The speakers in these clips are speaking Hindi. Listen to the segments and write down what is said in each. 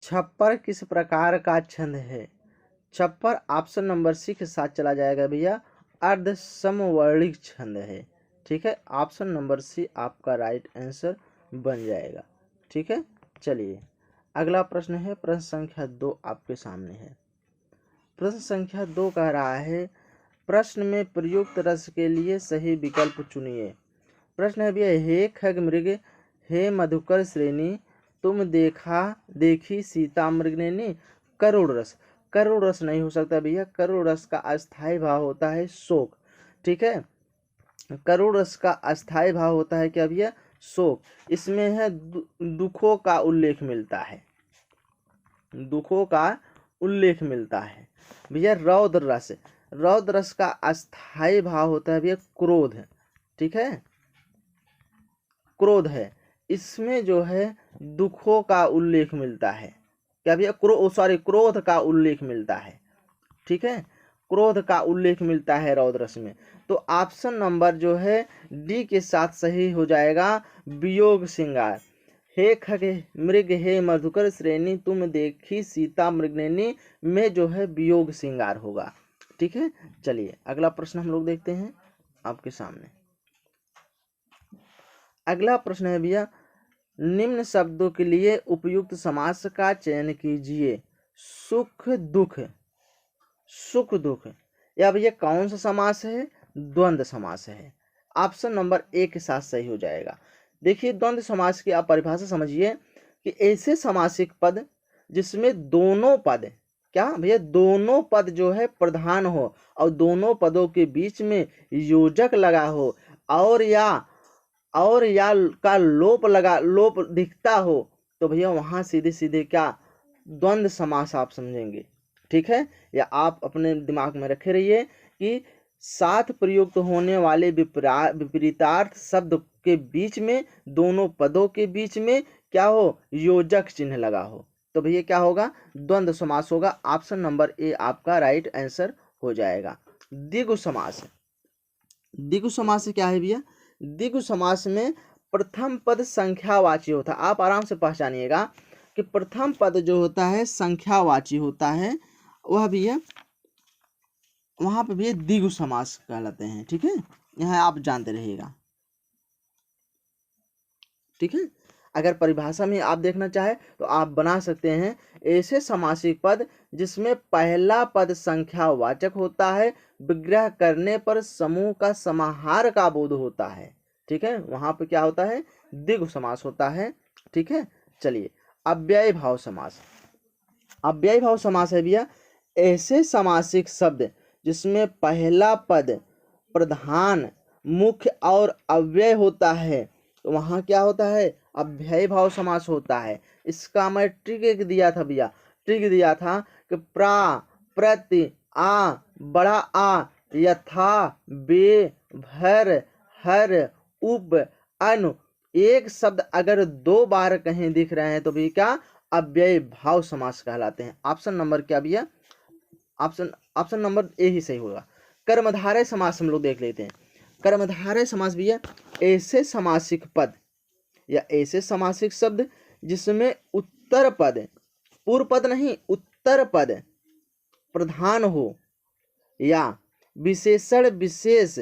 छप्पर किस प्रकार का छंद है? छप्पर ऑप्शन नंबर सी के साथ चला जाएगा भैया, अर्ध समवर्णिक छंद है। ठीक है, ऑप्शन नंबर सी आपका राइट आंसर बन जाएगा। ठीक है, चलिए अगला प्रश्न है, प्रश्न संख्या 2 आपके सामने है। प्रश्न संख्या 2 कह रहा है, प्रश्न में प्रयुक्त रस के लिए सही विकल्प चुनिए। प्रश्न है भैया, हे खग मृग हे मधुकर श्रेणी, तुम देखी सीता मृगनयनी। करुण रस, करुण रस नहीं हो सकता भैया, करुण रस का अस्थाई भाव होता है शोक। ठीक है, करुण रस का अस्थाई भाव होता है क्या भैया, शोक। इसमें है दुखों का उल्लेख मिलता है, दुखों का उल्लेख मिलता है। भैया रौद्र रस, रौद्र रस का अस्थाई भाव होता है भैया क्रोध। ठीक है, क्रोध है, इसमें जो है दुखों का उल्लेख मिलता है। क्या भैया, क्रोध का उल्लेख मिलता है। ठीक है, क्रोध का उल्लेख मिलता है रौद्र रस में। तो ऑप्शन नंबर जो है डी के साथ सही हो जाएगा, वियोग श्रृंगार। हे खग मृग हे मधुकर श्रेणी, तुम देखी सीता मृगनयनी में जो है वियोग श्रृंगार होगा। ठीक है, चलिए अगला प्रश्न हम लोग देखते हैं आपके सामने। अगला प्रश्न है भैया, निम्न शब्दों के लिए उपयुक्त समास का चयन कीजिए। सुख दुख, सुख दुख, या भैया कौन सा समास है, द्वंद्व समास है। ऑप्शन नंबर ए के साथ सही हो जाएगा। देखिए द्वंद्व समास की आप परिभाषा समझिए कि ऐसे समासिक पद जिसमें दोनों पद, क्या भैया, दोनों पद जो है प्रधान हो और दोनों पदों के बीच में योजक लगा हो, और या का लोप दिखता हो, तो भैया वहां सीधे सीधे क्या, द्वंद्व समास आप समझेंगे। ठीक है, या आप अपने दिमाग में रखे रहिए कि साथ प्रयुक्त होने वाले विपरीतार्थ शब्द के बीच में, दोनों पदों के बीच में क्या हो, योजक चिन्ह लगा हो, तो भैया क्या होगा, द्वंद्व समास होगा। ऑप्शन नंबर ए आपका राइट आंसर हो जाएगा। द्विगु समास, द्विगु समास क्या है भैया, द्विगु समास में प्रथम पद संख्यावाची होता है। आप आराम से पहचानिएगा कि प्रथम पद जो होता है संख्यावाची होता है, वह भैया वहां पे भैया द्विगु समास कहलाते हैं। ठीक है, यह आप जानते रहिएगा। ठीक है, अगर परिभाषा में आप देखना चाहे तो आप बना सकते हैं, ऐसे समासिक पद जिसमें पहला पद संख्यावाचक होता है, विग्रह करने पर समूह का समाहार का बोध होता है। ठीक है, वहां पे क्या होता है, द्विगु समास होता है। ठीक है, चलिए अव्यय भाव समास, अव्यय भाव समास है भैया ऐसे समासिक शब्द जिसमें पहला पद प्रधान, मुख्य और अव्यय होता है, तो वहां क्या होता है, अव्यय भाव समास होता है। इसका मैं ट्रिक एक दिया था भैया, ट्रिक दिया था कि प्रा, प्रति, आ, बड़ा आ, यथा, बे, भर, हर, उप, अनु, एक शब्द अगर 2 बार कहीं दिख रहे हैं तो भी क्या, अव्यय भाव समास कहलाते हैं। ऑप्शन नंबर क्या भैया, ऑप्शन नंबर ए ही सही होगा। कर्मधारय समास हम लोग देख लेते हैं। कर्मधारय समास भैया ऐसे समासिक पद या ऐसे समासिक शब्द जिसमें उत्तर पद, पूर्व पद नहीं, उत्तर पद प्रधान हो, या विशेषण विशेष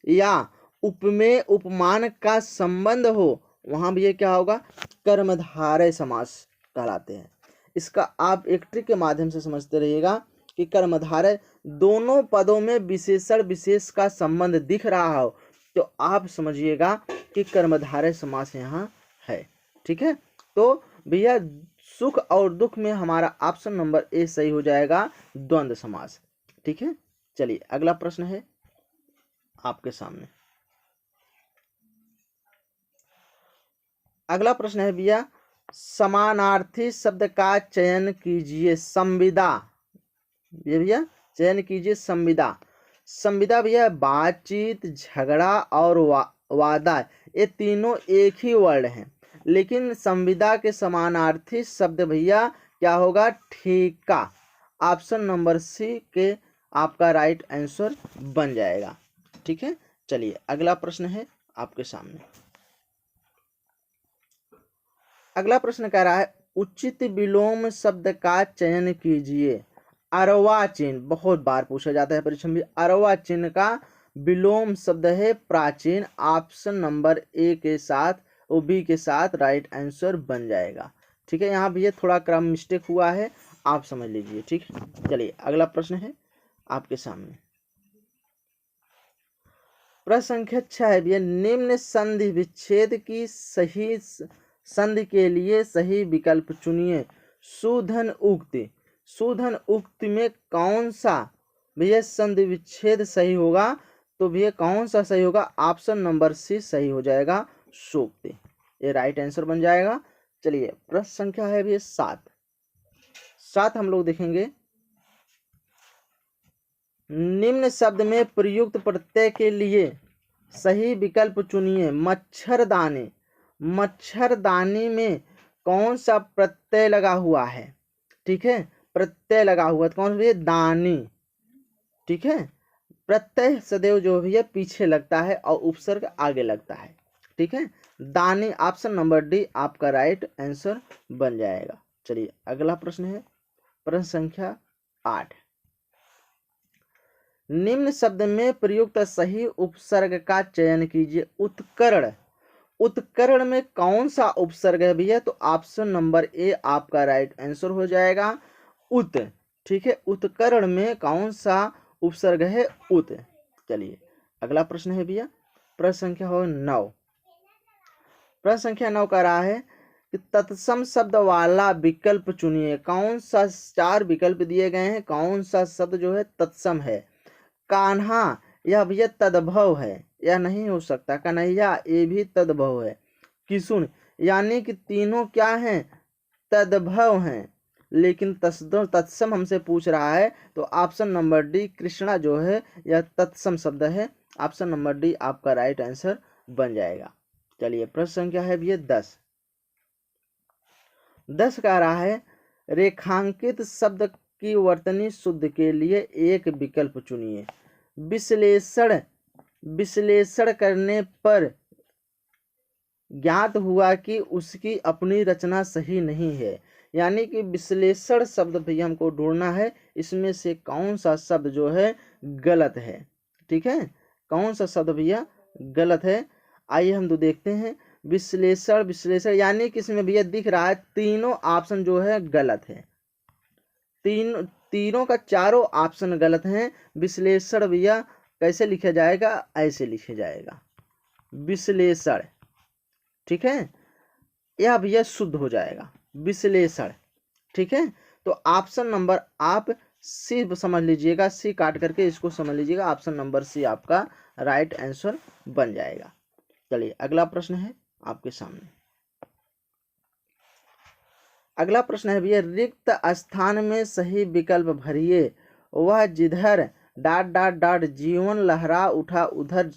या उपमेय उपमान का संबंध हो, वहां भी ये क्या होगा, कर्मधारय समास कहलाते हैं। इसका आप एक ट्रिक के माध्यम से समझते रहिएगा कि कर्मधारय दोनों पदों में विशेषण विशेष का संबंध दिख रहा हो तो आप समझिएगा कि कर्मधारय समास यहाँ है। ठीक है, तो भैया सुख और दुख में हमारा ऑप्शन नंबर ए सही हो जाएगा, द्वंद्व समास। ठीक है, चलिए अगला प्रश्न है आपके सामने। अगला प्रश्न है भैया, समानार्थी शब्द का चयन कीजिए। संविदा, ये भैया चयन कीजिए संविदा। संविदा भैया बातचीत, झगड़ा और वादा, ये तीनों एक ही वर्ड हैं, लेकिन संविदा के समानार्थी शब्द भैया क्या होगा, ठीका। ऑप्शन नंबर सी के आपका राइट आंसर बन जाएगा। ठीक है, चलिए अगला प्रश्न है आपके सामने। अगला प्रश्न कह रहा है, उचित विलोम शब्द का चयन कीजिए। अर्वाचीन बहुत बार पूछा जाता है परीक्षा में। अर्वाचीन का विलोम शब्द है प्राचीन। ऑप्शन नंबर ए के साथ और बी के साथ राइट आंसर बन जाएगा। ठीक है, यहाँ भी ये थोड़ा क्रम मिस्टेक हुआ है, आप समझ लीजिए। ठीक, चलिए अगला प्रश्न है आपके सामने। प्रश्न संख्या 6 है भैया, निम्न संधि विच्छेद की सही संधि के लिए सही विकल्प चुनिए। सुधन उक्ति, सुधन उक्ति में कौन सा भैया संधि विच्छेद सही होगा? तो भैया कौन सा सही होगा? ऑप्शन नंबर सी सही हो जाएगा, सूक्ति, ये राइट आंसर बन जाएगा। चलिए प्रश्न संख्या है भैया 7 हम लोग देखेंगे। निम्न शब्द में प्रयुक्त प्रत्यय के लिए सही विकल्प चुनिए। मच्छरदानी, मच्छरदानी में कौन सा प्रत्यय लगा हुआ है? ठीक है, प्रत्यय लगा हुआ है कौन सा? दानी। ठीक है, प्रत्यय सदैव जो भी है पीछे लगता है और उपसर्ग आगे लगता है। ठीक है, दानी, ऑप्शन नंबर डी आपका राइट आंसर बन जाएगा। चलिए अगला प्रश्न है प्रश्न संख्या 8। निम्न शब्द में प्रयुक्त सही उपसर्ग का चयन कीजिए। उत्कर्ण, उत्कर्ण में कौन सा उपसर्ग है भैया? तो ऑप्शन नंबर ए आपका राइट आंसर हो जाएगा, उत। ठीक है, उत्कर्ण में कौन सा उपसर्ग है? उत। चलिए अगला प्रश्न है भैया प्रश्न संख्या 9। प्रश्न संख्या 9 का रहा है कि तत्सम शब्द वाला विकल्प चुनिए। कौन सा 4 विकल्प दिए गए हैं, कौन सा शब्द जो है तत्सम है? कान्हा, यह भैया तद्भव है, यह नहीं हो सकता। कन्हैया, ये भी तद्भव है। किशुन, यानी कि तीनों क्या हैं? तद्भव हैं। लेकिन तत्सम हमसे पूछ रहा है तो ऑप्शन नंबर डी कृष्णा जो है यह तत्सम शब्द है। ऑप्शन नंबर डी आपका राइट आंसर बन जाएगा। चलिए प्रश्न संख्या है भैया 10। 10 का रहा है रेखांकित शब्द की वर्तनी शुद्ध के लिए एक विकल्प चुनिए। विश्लेषण, विश्लेषण करने पर ज्ञात हुआ कि उसकी अपनी रचना सही नहीं है। यानी कि विश्लेषण शब्द भैया हमको ढूंढना है, इसमें से कौन सा शब्द जो है गलत है। ठीक है, कौन सा शब्द भैया गलत है? आइए हम तो देखते हैं। विश्लेषण, विश्लेषण यानी कि इसमें भैया दिख रहा है तीनों ऑप्शन जो है गलत है। तीनों का चारों ऑप्शन गलत हैं। विश्लेषण भैया कैसे लिखा जाएगा? ऐसे लिखा जाएगा, विश्लेषण। ठीक है, यह भैया शुद्ध हो जाएगा, विश्लेषण। ठीक है, तो ऑप्शन नंबर आप सी समझ लीजिएगा, सी काट करके इसको समझ लीजिएगा। ऑप्शन नंबर सी आपका राइट आंसर बन जाएगा। चलिए अगला प्रश्न है आपके सामने। अगला प्रश्न है भैया, रिक्त स्थान में सही विकल्प भरिए। वह जिधर डॉट डॉट डॉट जीवन लहरा उठा उधर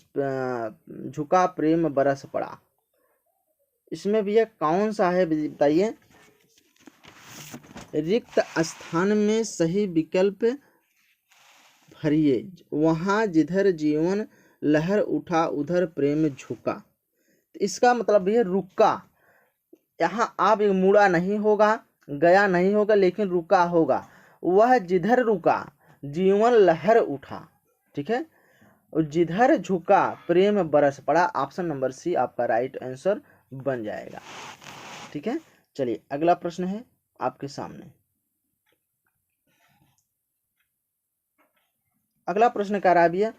झुका प्रेम बरस पड़ा। इसमें भैया कौन सा है बताइए? रिक्त स्थान में सही विकल्प भरिए। वहां जिधर जीवन लहर उठा उधर प्रेम झुका। तो इसका मतलब भैया रुका। यहाँ आप मुड़ा नहीं होगा, गया नहीं होगा, लेकिन रुका होगा। वह जिधर रुका जीवन लहर उठा। ठीक है, और जिधर झुका प्रेम बरस पड़ा। ऑप्शन नंबर सी आपका राइट आंसर बन जाएगा। ठीक है, चलिए अगला प्रश्न है आपके सामने। अगला प्रश्न कह रहा है भैया,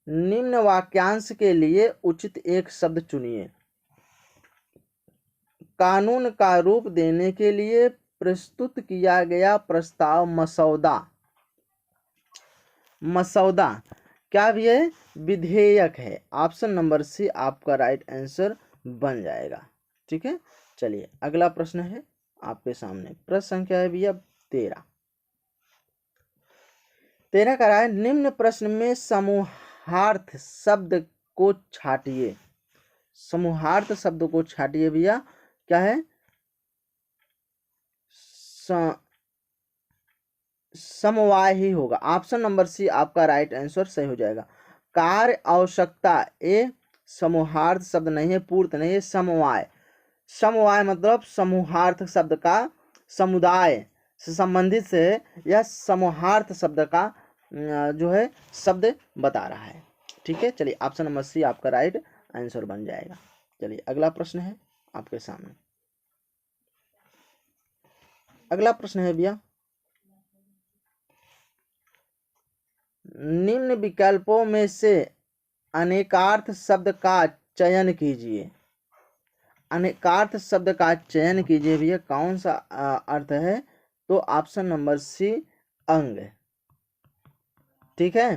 निम्न वाक्यांश के लिए उचित एक शब्द चुनिए। कानून का रूप देने के लिए प्रस्तुत किया गया प्रस्ताव मसौदा। मसौदा क्या भी है? विधेयक है। ऑप्शन नंबर सी आपका राइट आंसर बन जाएगा। ठीक है, चलिए अगला प्रश्न है आपके सामने। प्रश्न संख्या है भैया 13। 13 का रहा है, निम्न प्रश्न में समूहार्थ शब्द को छाटिए। समूहार्थ शब्द को छाटिए भैया, क्या है? समवाय ही होगा। ऑप्शन नंबर सी आपका राइट आंसर सही हो जाएगा। कार्य आवश्यकता, ए समूहार्थ शब्द नहीं है, पूर्त नहीं है, समवाय। समवाय मतलब समूहार्थ शब्द का समुदाय से संबंधित से यह समूहार्थ शब्द का जो है शब्द बता रहा है। ठीक है, चलिए ऑप्शन नंबर सी आपका राइट आंसर बन जाएगा। चलिए अगला प्रश्न है आपके सामने। अगला प्रश्न है भैया, निम्न विकल्पों में से अनेकार्थ शब्द का चयन कीजिए। अनेकार्थ शब्द का चयन कीजिए भैया, कौन सा अर्थ है? तो ऑप्शन नंबर सी अंग। ठीक है,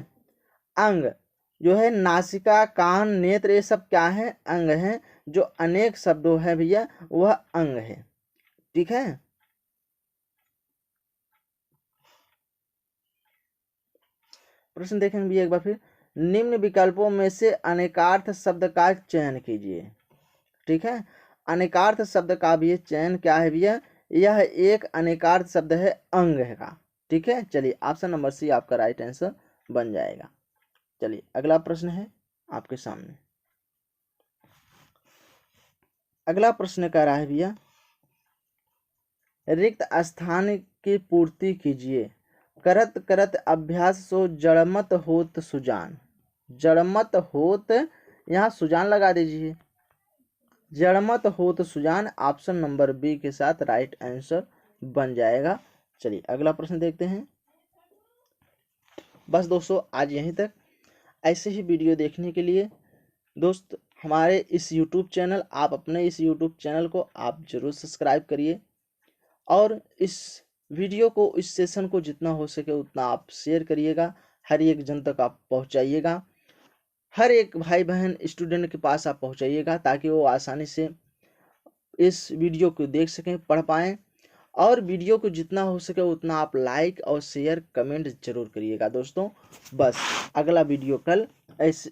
अंग जो है नासिका, कान, नेत्र, ये सब क्या है? अंग है। जो अनेक शब्दों है भैया वह अंग है। ठीक है, प्रश्न देखेंगे भैया एक बार फिर, निम्न विकल्पों में से अनेकार्थ शब्द का चयन कीजिए। ठीक है, अनेकार्थ शब्द का भी चयन क्या है भैया? यह एक अनेकार्थ शब्द है अंग का। ठीक है, चलिए ऑप्शन नंबर सी आपका राइट आंसर बन जाएगा। चलिए अगला प्रश्न है आपके सामने। अगला प्रश्न कह रहा है भैया, रिक्त स्थान की पूर्ति कीजिए, करत करत अभ्यास सो जड़मत होत सुजान। जड़मत होत, यहाँ सुजान लगा दीजिए, जड़मत होत सुजान ऑप्शन नंबर बी के साथ राइट आंसर बन जाएगा। चलिए अगला प्रश्न देखते हैं। बस दोस्तों आज यहीं तक। ऐसे ही वीडियो देखने के लिए दोस्त हमारे इस YouTube चैनल, आप अपने इस YouTube चैनल को आप जरूर सब्सक्राइब करिए और इस वीडियो को, इस सेशन को जितना हो सके उतना आप शेयर करिएगा, हर एक जन तक आप पहुंचाइएगा, हर एक भाई बहन स्टूडेंट के पास आप पहुंचाइएगा ताकि वो आसानी से इस वीडियो को देख सकें, पढ़ पाएँ। और वीडियो को जितना हो सके उतना आप लाइक और शेयर कमेंट जरूर करिएगा दोस्तों। बस अगला वीडियो कल ऐसे